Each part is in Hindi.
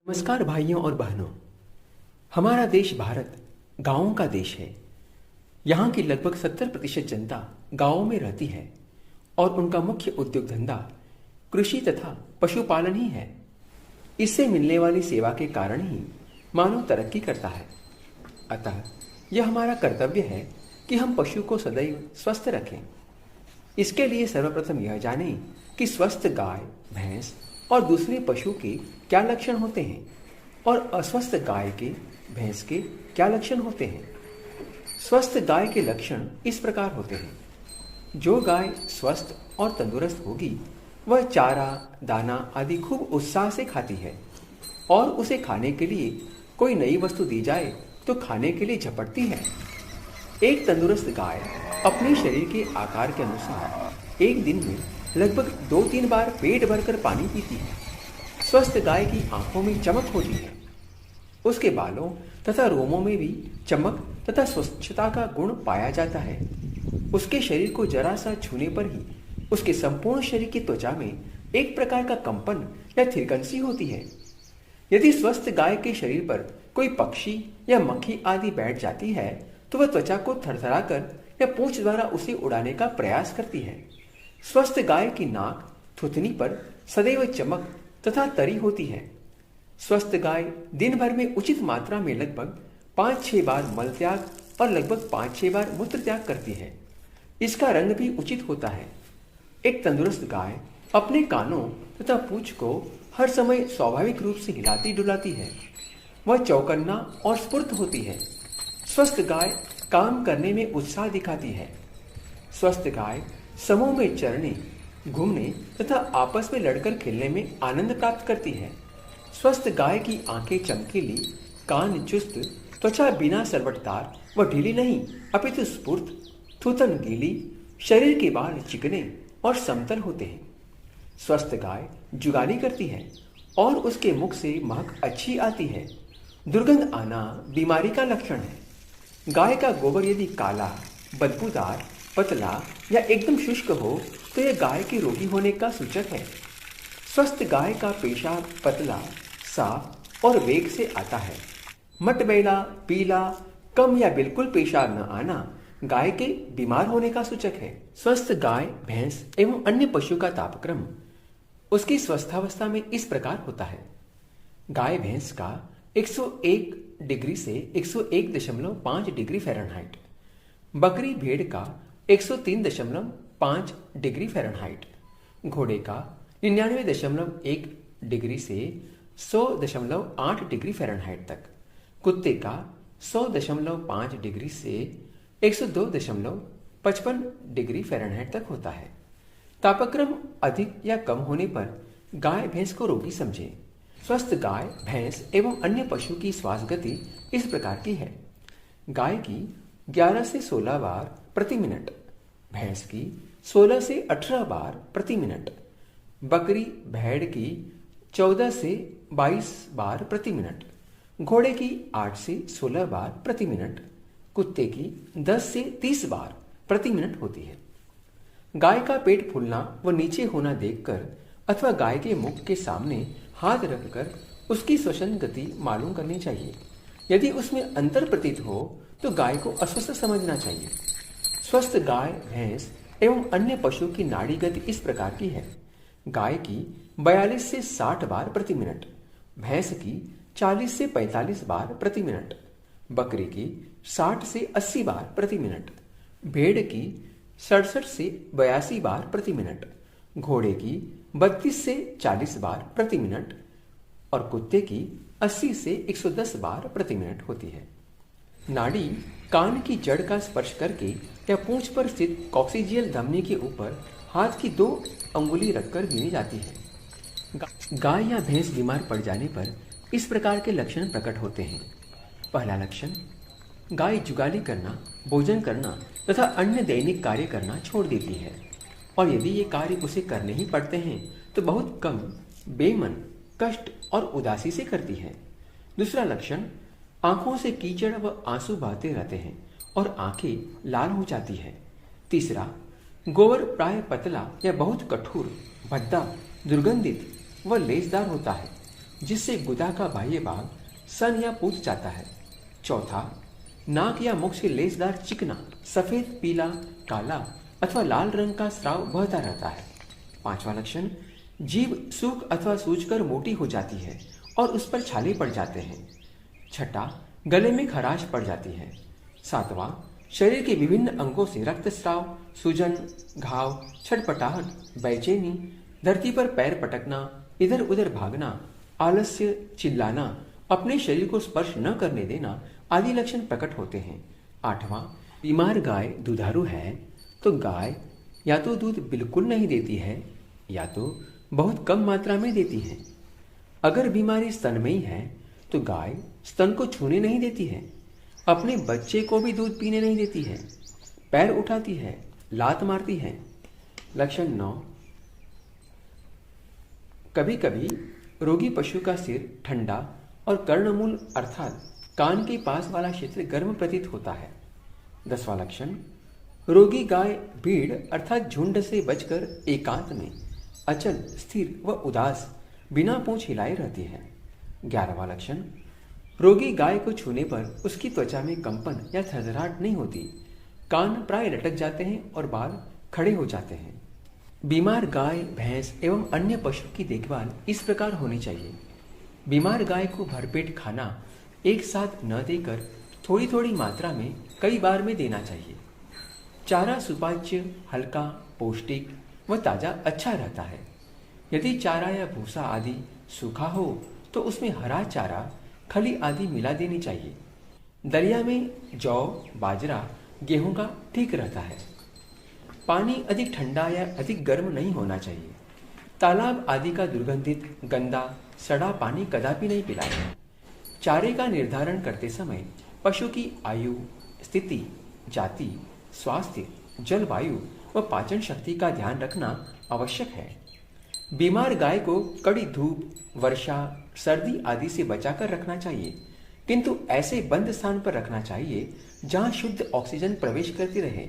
नमस्कार भाइयों और बहनों। हमारा देश भारत गांवों का देश है। यहाँ की लगभग 70% जनता गांवों में रहती है और उनका मुख्य उद्योग धंधा कृषि तथा पशुपालन ही है। इससे मिलने वाली सेवा के कारण ही मानव तरक्की करता है। अतः यह हमारा कर्तव्य है कि हम पशु को सदैव स्वस्थ रखें। इसके लिए सर्वप्रथम यह जानें कि स्वस्थ गाय, भैंस और दूसरे पशु के क्या लक्षण होते हैं और अस्वस्थ गाय के, भैंस के क्या लक्षण होते हैं। स्वस्थ गाय के लक्षण इस प्रकार होते हैं। जो गाय स्वस्थ और तंदुरुस्त होगी वह चारा, दाना आदि खूब उत्साह से खाती है और उसे खाने के लिए कोई नई वस्तु दी जाए तो खाने के लिए झपटती है। एक तंदुरुस्त गाय अपने शरीर के आकार के अनुसार एक दिन में लगभग 2-3 बार पेट भरकर पानी पीती है। स्वस्थ गाय की आंखों में चमक होती है। उसके बालों तथा रोमों में भी चमक तथा स्वच्छता का गुण पाया जाता है। उसके शरीर को जरा सा छूने पर ही उसके संपूर्ण शरीर की त्वचा में एक प्रकार का कंपन या थिरकंसी होती है। यदि स्वस्थ गाय के शरीर पर कोई पक्षी या मक्खी आदि बैठ जाती है तो वह त्वचा को थरथराकर या पूंछ द्वारा उसे उड़ाने का प्रयास करती है। स्वस्थ गाय की नाक, थुथनी पर सदैव चमक तथा तरी होती है। स्वस्थ गाय दिन भर में उचित मात्रा में लगभग 5-6 बार मल त्याग और लगभग 5-6 बार मूत्र त्याग करती है। इसका रंग भी उचित होता है। एक तंदुरुस्त गाय अपने कानों तथा पूंछ को हर समय स्वाभाविक रूप से हिलाती डुलाती है। वह चौकन्ना और स्फूर्त होती है। स्वस्थ गाय काम करने में उत्साह दिखाती है। स्वस्थ गाय समूह में चरने, घूमने तथा आपस में लड़कर खेलने में आनंद प्राप्त करती है। स्वस्थ गाय की आंखें चमकीली, कान चुस्त, त्वचा बिना सरवटदार व ढीली नहीं अपितु स्फूर्त, थूथन गीली, शरीर के बाल चिकने और समतल होते हैं। स्वस्थ गाय जुगाली करती है और उसके मुख से महक अच्छी आती है। दुर्गंध आना बीमारी का लक्षण है। गाय का गोबर यदि काला, बदबूदार, पतला या एकदम शुष्क हो तो यह गाय के रोगी होने का सूचक है। स्वस्थ गाय का पेशाब पतला, साफ और वेग से आता है। मटमैला, पीला, कम या बिल्कुल पेशाब न आना गाय के बीमार होने का सूचक है। स्वस्थ गाय, भैंस एवं अन्य पशु का तापक्रम उसकी स्वस्थावस्था में इस प्रकार होता है। गाय भैंस का 101 डिग्री से 101.5 डिग्री फ़ारेनहाइट, बकरी भेड़ का 103.5 डिग्री फ़ारेनहाइट, घोड़े का 99.1 डिग्री से 100.8 डिग्री फ़ारेनहाइट तक, कुत्ते का 100.5 डिग्री से 102.55 डिग्री फ़ारेनहाइट तक होता है। तापक्रम अधिक या कम होने पर गाय भैंस को रोगी समझें। स्वस्थ गाय, भैंस एवं अन्य पशु की श्वास गति इस प्रकार की है। गाय की 11 से 16 बार प्रति मिनट, भैंस की 16 से 18 बार प्रति मिनट, बकरी भेड़ की 14 से 22 बार प्रति मिनट, घोड़े की 8 से 16 बार प्रति मिनट, कुत्ते की 10 से 30 बार प्रति मिनट होती है। गाय का पेट फूलना व नीचे होना देखकर अथवा गाय के मुख के सामने हाथ रखकर उसकी श्वसन गति मालूम करनी चाहिए। यदि उसमें अंतर प्रतीत हो तो गाय को अस्वस्थ समझना चाहिए। स्वस्थ गाय, भैंस एवं अन्य पशु की नाड़ी गति इस प्रकार की है। गाय की 42 से 60 बार प्रति मिनट, भैंस की 40 से 45 बार प्रति मिनट, बकरी की 60 से 80 बार प्रति मिनट, भेड़ की 67 से 82 बार प्रति मिनट, घोड़े की 32 से 40 बार प्रति मिनट और कुत्ते की 80 से 110 बार प्रति मिनट होती है। नाड़ी कान की जड़ का स्पर्श करके या पूंछ पर स्थित कॉक्सिजियल धमनी के ऊपर हाथ की 2 अंगुली रखकर गिनी जाती है। गाय या भैंस बीमार पड़ जाने पर इस प्रकार के लक्षण प्रकट होते हैं। पहला लक्षण, गाय जुगाली करना, भोजन करना तथा अन्य दैनिक कार्य करना छोड़ देती है और यदि ये कार्य उसे करने ही पड़ते हैं तो बहुत कम, बेमन, कष्ट और उदासी से करती है। दूसरा लक्षण, आंखों से कीचड़ व आंसू बहते रहते हैं और आंखें लाल हो जाती है। तीसरा, गोबर प्राय पतला या बहुत कठोर, भद्दा, दुर्गंधित व लेसदार होता है जिससे गुदा का बाह्य भाग सन या पूत जाता है। चौथा, नाक या मुख से लेसदार चिकना सफेद, पीला, काला अथवा लाल रंग का स्राव बहता रहता है। पांचवा लक्षण, जीभ सूख अथवा सूजकर मोटी हो जाती है और उस पर छाले पड़ जाते हैं। छठा, गले में खराश पड़ जाती है। सातवां, शरीर के विभिन्न अंगों से रक्तस्राव, सूजन, घाव, छटपटाहट, बेचैनी, धरती पर पैर पटकना, इधर उधर भागना, आलस्य, चिल्लाना, अपने शरीर को स्पर्श न करने देना आदि लक्षण प्रकट होते हैं। आठवां, बीमार गाय दुधारू है तो गाय या तो दूध बिल्कुल नहीं देती है या तो बहुत कम मात्रा में देती है। अगर बीमारी स्तनमयी है तो गाय स्तन को छूने नहीं देती है, अपने बच्चे को भी दूध पीने नहीं देती है, पैर उठाती है, लात मारती है। लक्षण 9, कभी कभी रोगी पशु का सिर ठंडा और कर्णमूल अर्थात कान के पास वाला क्षेत्र गर्म प्रतीत होता है। 10वां लक्षण, रोगी गाय भीड़ अर्थात झुंड से बचकर एकांत में अचल, स्थिर व उदास बिना पूंछ हिलाए रहती है। 11वां लक्षण, रोगी गाय को छूने पर उसकी त्वचा में कंपन या थरथराहट नहीं होती, कान प्राय लटक जाते हैं और बाल खड़े हो जाते हैं। बीमार गाय, भैंस एवं अन्य पशु की देखभाल इस प्रकार होनी चाहिए। बीमार गाय को भरपेट खाना एक साथ न देकर थोड़ी थोड़ी मात्रा में कई बार में देना चाहिए। चारा सुपाच्य, हल्का, पौष्टिक व ताजा अच्छा रहता है। यदि चारा या भूसा आदि सूखा हो तो उसमें हरा चारा, खली आदि मिला देनी चाहिए। दलिया में जौ, बाजरा, गेहूं का ठीक रहता है। पानी अधिक ठंडा या अधिक गर्म नहीं होना चाहिए। तालाब आदि का दुर्गंधित, गंदा, सड़ा पानी कदापि नहीं पिलाएं। चारे का निर्धारण करते समय पशु की आयु, स्थिति, जाति, स्वास्थ्य, जलवायु व पाचन शक्ति का ध्यान रखना आवश्यक है। बीमार गाय को कड़ी धूप, वर्षा, सर्दी आदि से बचाकर रखना चाहिए, किंतु ऐसे बंद स्थान पर रखना चाहिए जहां शुद्ध ऑक्सीजन प्रवेश करती रहे।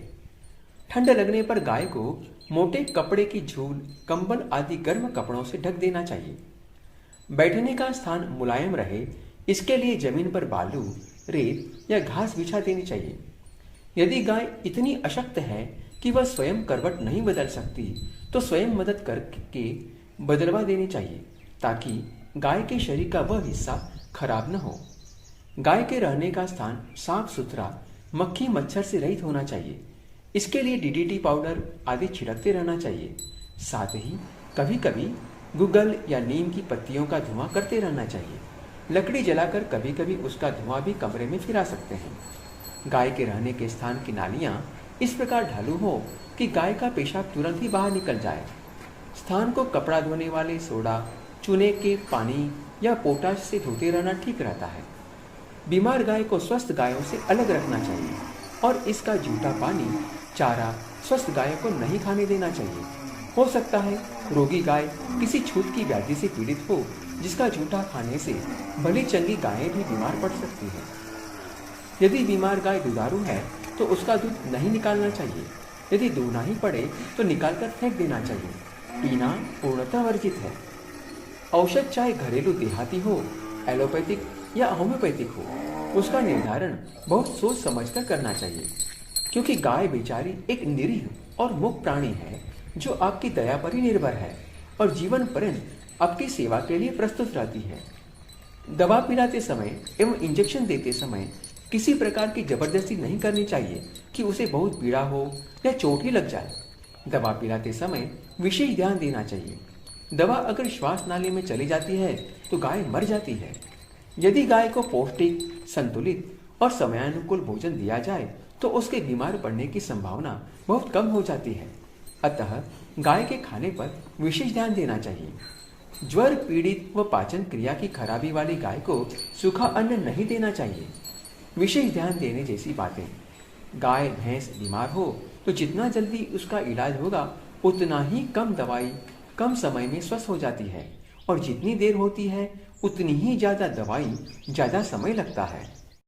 ठंड लगने पर गाय को मोटे कपड़े की झूल, कंबल आदि गर्म कपड़ों से ढक देना चाहिए। बैठने का स्थान मुलायम रहे, इसके लिए जमीन पर बालू, रेत या घास बिछा देनी चाहिए। यदि गाय इतनी अशक्त है कि वह स्वयं करवट नहीं बदल सकती तो स्वयं मदद करके बदलवा देनी चाहिए, ताकि गाय के शरीर का वह हिस्सा खराब न हो। गाय के रहने का स्थान साफ सुथरा, मक्खी मच्छर से रहित होना चाहिए। इसके लिए डीडीटी पाउडर आदि छिड़कते रहना चाहिए। साथ ही कभी कभी गुगल या नीम की पत्तियों का धुआं करते रहना चाहिए। लकड़ी जलाकर कभी कभी उसका धुआं भी कमरे में फिरा सकते हैं। गाय के रहने के स्थान की नालियां इस प्रकार ढालू हो कि गाय का पेशाब तुरंत ही बाहर निकल जाए। स्थान को कपड़ा धोने वाले सोडा, चूने के पानी या पोटाश से धोते रहना ठीक रहता है। बीमार गाय को स्वस्थ गायों से अलग रखना चाहिए और इसका जूठा पानी, चारा स्वस्थ गायों को नहीं खाने देना चाहिए। हो सकता है रोगी गाय किसी छूत की व्याधि से पीड़ित हो, जिसका जूठा खाने से भली चंगी गायें भी बीमार पड़ सकती हैं। यदि बीमार गाय दुधारू है तो उसका दूध नहीं निकालना चाहिए। यदि दूना ही पड़े तो निकालकर फेंक देना चाहिए। पीना पूर्णतः वर्जित है। औषध चाहे घरेलू देहाती हो, एलोपैथिक या होम्योपैथिक हो, उसका निर्धारण बहुत सोच समझकर करना चाहिए, क्योंकि गाय बेचारी एक निरीह और मूक प्राणी है जो आपकी दया पर ही निर्भर है और जीवन पर्यंत आपकी सेवा के लिए प्रस्तुत रहती है। दवा पिलाते समय एवं इंजेक्शन देते समय किसी प्रकार की जबरदस्ती नहीं करनी चाहिए कि उसे बहुत पीड़ा हो या चोट ही लग जाए। दवा पिलाते समय विशेष ध्यान देना चाहिए। दवा अगर श्वास नाली में चली जाती है तो गाय मर जाती है। यदि गाय को पौष्टिक, संतुलित और समयानुकूल भोजन दिया जाए तो उसके बीमार पड़ने की संभावना बहुत कम हो जाती है। अतः गाय के खाने पर विशेष ध्यान देना चाहिए। ज्वर पीड़ित व पाचन क्रिया की खराबी वाली गाय को सूखा अन्न नहीं देना चाहिए। विशेष ध्यान देने जैसी बातें, गाय भैंस बीमार हो तो जितना जल्दी उसका इलाज होगा उतना ही कम दवाई कम समय में स्वस्थ हो जाती है, और जितनी देर होती है उतनी ही ज्यादा दवाई ज्यादा समय लगता है।